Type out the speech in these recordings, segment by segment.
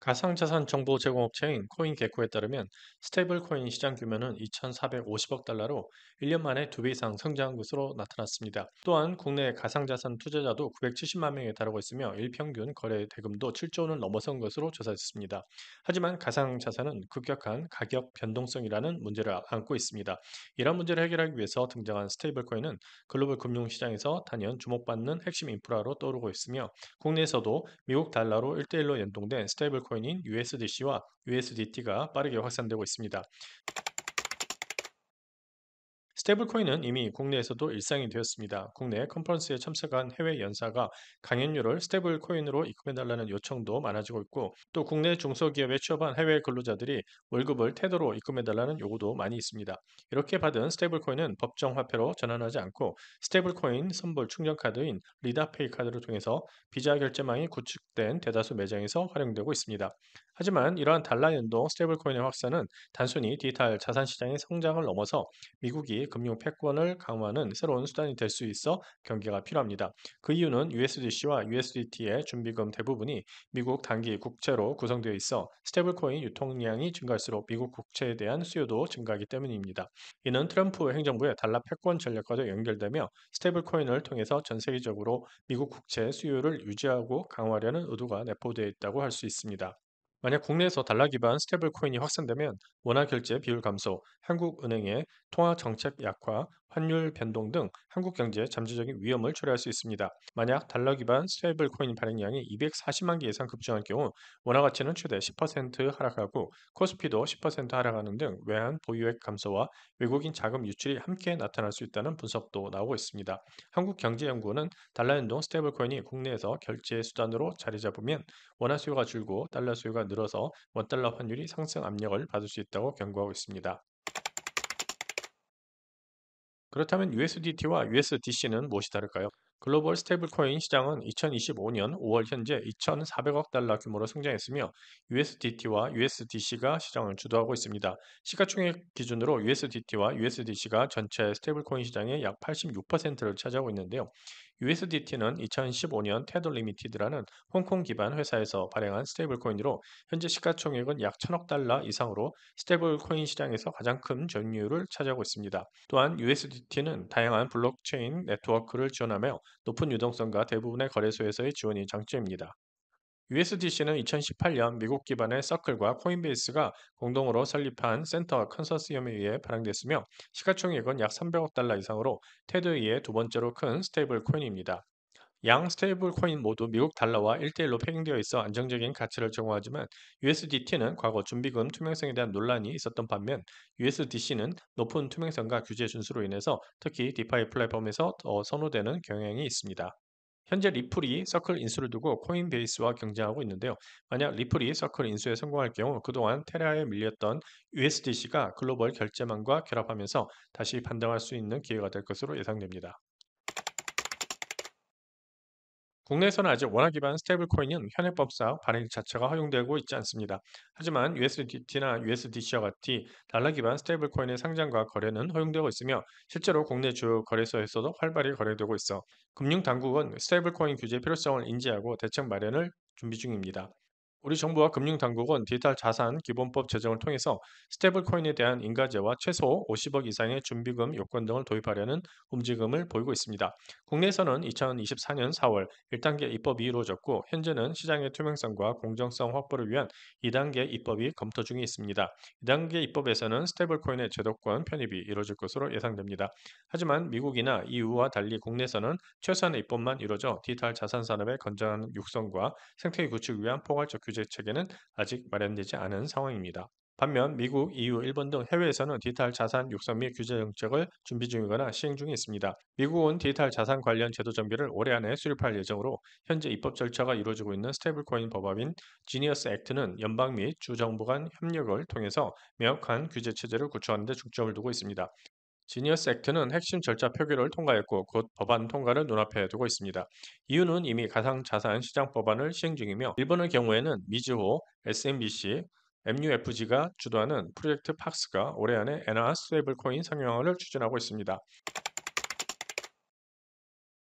가상자산 정보 제공업체인 코인게코에 따르면 스테이블 코인 시장 규모는 2,450억 달러로 1년 만에 2배 이상 성장한 것으로 나타났습니다. 또한 국내 가상자산 투자자도 970만 명에 달하고 있으며 일평균 거래 대금도 7조 원을 넘어선 것으로 조사했습니다. 하지만 가상자산은 급격한 가격 변동성이라는 문제를 안고 있습니다. 이런 문제를 해결하기 위해서 등장한 스테이블 코인은 글로벌 금융시장에서 단연 주목받는 핵심 인프라로 떠오르고 있으며 국내에서도 미국 달러로 1대1로 연동된 스테이블 코인인 USDC와 USDT가 빠르게 확산되고 있습니다. 스테이블코인은 이미 국내에서도 일상이 되었습니다. 국내 컨퍼런스에 참석한 해외 연사가 강연료를 스테이블코인으로 입금해달라는 요청도 많아지고 있고, 또 국내 중소기업에 취업한 해외 근로자들이 월급을 태도로 입금해달라는 요구도 많이 있습니다. 이렇게 받은 스테이블코인은 법정 화폐로 전환하지 않고 스테이블코인 선불 충전카드인 리다페이 카드를 통해서 비자 결제망이 구축된 대다수 매장에서 활용되고 있습니다. 하지만 이러한 달러 연동 스테이블코인의 확산은 단순히 디지털 자산 시장의 성장을 넘어서 미국이 금융 패권을 강화하는 새로운 수단이 될 수 있어 경계가 필요합니다. 그 이유는 USDC와 USDT의 준비금 대부분이 미국 단기 국채로 구성되어 있어 스테이블코인 유통량이 증가할수록 미국 국채에 대한 수요도 증가하기 때문입니다. 이는 트럼프 행정부의 달러 패권 전략과도 연결되며 스테이블코인을 통해서 전 세계적으로 미국 국채 수요를 유지하고 강화하려는 의도가 내포되어 있다고 할 수 있습니다. 만약 국내에서 달러 기반 스테이블 코인이 확산되면 원화 결제 비율 감소, 한국은행의 통화 정책 약화, 환율 변동 등 한국 경제의 잠재적인 위험을 초래할 수 있습니다. 만약 달러 기반 스테이블 코인 발행량이 240만 개 이상 급증할 경우 원화 가치는 최대 10% 하락하고 코스피도 10% 하락하는 등 외환 보유액 감소와 외국인 자금 유출이 함께 나타날 수 있다는 분석도 나오고 있습니다. 한국경제연구원은 달러 연동 스테이블 코인이 국내에서 결제 수단으로 자리 잡으면 원화 수요가 줄고 달러 수요가 늘어서 원달러 환율이 상승 압력을 받을 수 있다고 경고하고 있습니다. 그렇다면 USDT와 USDC는 무엇이 다를까요? 글로벌 스테이블코인 시장은 2025년 5월 현재 2,400억 달러 규모로 성장했으며 USDT와 USDC가 시장을 주도하고 있습니다. 시가총액 기준으로 USDT와 USDC가 전체 스테이블코인 시장의 약 86%를 차지하고 있는데요. USDT는 2015년 테더 리미티드라는 홍콩 기반 회사에서 발행한 스테이블코인으로 현재 시가총액은 약 1,000억 달러 이상으로 스테이블코인 시장에서 가장 큰 점유율을 차지하고 있습니다. 또한 USDT는 다양한 블록체인 네트워크를 지원하며 높은 유동성과 대부분의 거래소에서의 지원이 장점입니다. USDC는 2018년 미국 기반의 서클과 코인베이스가 공동으로 설립한 센터 컨소시엄에 의해 발행됐으며 시가총액은 약 300억 달러 이상으로 테드에 의해 두 번째로 큰 스테이블 코인입니다. 양 스테이블 코인 모두 미국 달러와 1대1로 패킹되어 있어 안정적인 가치를 제공하지만 USDT는 과거 준비금 투명성에 대한 논란이 있었던 반면 USDC는 높은 투명성과 규제 준수로 인해서 특히 디파이 플랫폼에서 더 선호되는 경향이 있습니다. 현재 리플이 서클 인수를 두고 코인베이스와 경쟁하고 있는데요. 만약 리플이 서클 인수에 성공할 경우 그동안 테라에 밀렸던 USDC가 글로벌 결제망과 결합하면서 다시 반등할 수 있는 기회가 될 것으로 예상됩니다. 국내에서는 아직 원화 기반 스테이블 코인은 현행법상 발행 자체가 허용되고 있지 않습니다. 하지만 USDT나 USDC와 같이 달러 기반 스테이블 코인의 상장과 거래는 허용되고 있으며 실제로 국내 주요 거래소에서도 활발히 거래되고 있어 금융 당국은 스테이블 코인 규제 필요성을 인지하고 대책 마련을 준비 중입니다. 우리 정부와 금융당국은 디지털 자산 기본법 제정을 통해서 스테이블 코인에 대한 인가제와 최소 50억 이상의 준비금 요건 등을 도입하려는 움직임을 보이고 있습니다. 국내에서는 2024년 4월 1단계 입법이 이루어졌고 현재는 시장의 투명성과 공정성 확보를 위한 2단계 입법이 검토 중에 있습니다. 2단계 입법에서는 스테이블코인의 제도권 편입이 이루어질 것으로 예상됩니다. 하지만 미국이나 EU와 달리 국내에서는 최소한의 입법만 이루어져 디지털 자산 산업의 건전한 육성과 생태계 구축을 위한 포괄적 규제 체계는 아직 마련되지 않은 상황입니다. 반면 미국, EU, 일본 등 해외에서는 디지털 자산 육성 및 규제 정책을 준비 중이거나 시행 중에 있습니다. 미국은 디지털 자산 관련 제도 정비를 올해 안에 수립할 예정으로 현재 입법 절차가 이루어지고 있는 스테이블코인 법안인 지니어스 액트는 연방 및 주 정부 간 협력을 통해서 명확한 규제 체제를 구축하는 데 중점을 두고 있습니다. 지니어스 액트는 핵심 절차 표결을 통과했고 곧 법안 통과를 눈앞에 두고 있습니다. 이유는 이미 가상자산 시장 법안을 시행 중이며 일본의 경우에는 미즈호, SMBC, MUFG가 주도하는 프로젝트 팍스가 올해 안에 엔화 스테이블코인 상용화를 추진하고 있습니다.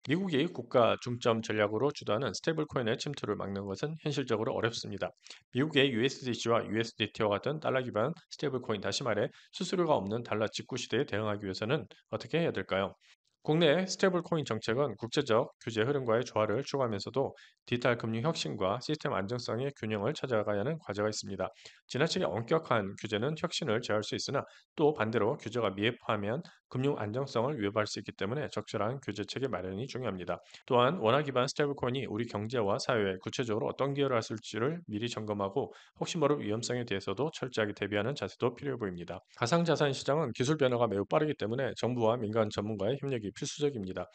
미국이 국가 중점 전략으로 주도하는 스테이블 코인의 침투를 막는 것은 현실적으로 어렵습니다. 미국의 USDC와 USDT와 같은 달러 기반 스테이블 코인, 다시 말해 수수료가 없는 달러 직구 시대에 대응하기 위해서는 어떻게 해야 될까요? 국내 스테이블 코인 정책은 국제적 규제 흐름과의 조화를 추구하면서도 디지털 금융 혁신과 시스템 안정성의 균형을 찾아가야 하는 과제가 있습니다. 지나치게 엄격한 규제는 혁신을 제어할 수 있으나, 또 반대로 규제가 미흡하면 금융 안정성을 위협할 수 있기 때문에 적절한 규제체계 마련이 중요합니다. 또한 원화 기반 스테이블코인이 우리 경제와 사회에 구체적으로 어떤 기여를 할지를 미리 점검하고, 혹시 모를 위험성에 대해서도 철저하게 대비하는 자세도 필요해 보입니다. 가상자산 시장은 기술 변화가 매우 빠르기 때문에 정부와 민간 전문가의 협력이 필수적입니다.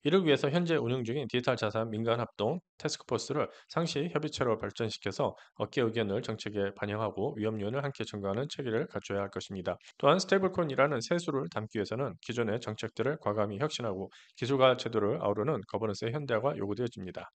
이를 위해서 현재 운영 중인 디지털 자산 민간 합동 태스크포스를 상시 협의체로 발전시켜서 업계 의견을 정책에 반영하고 위험 요인을 함께 점검하는 체계를 갖춰야 할 것입니다. 또한 스테이블코인이라는 세수를 담기 위해서는 기존의 정책들을 과감히 혁신하고 기술과 제도를 아우르는 거버넌스의 현대화가 요구되어집니다.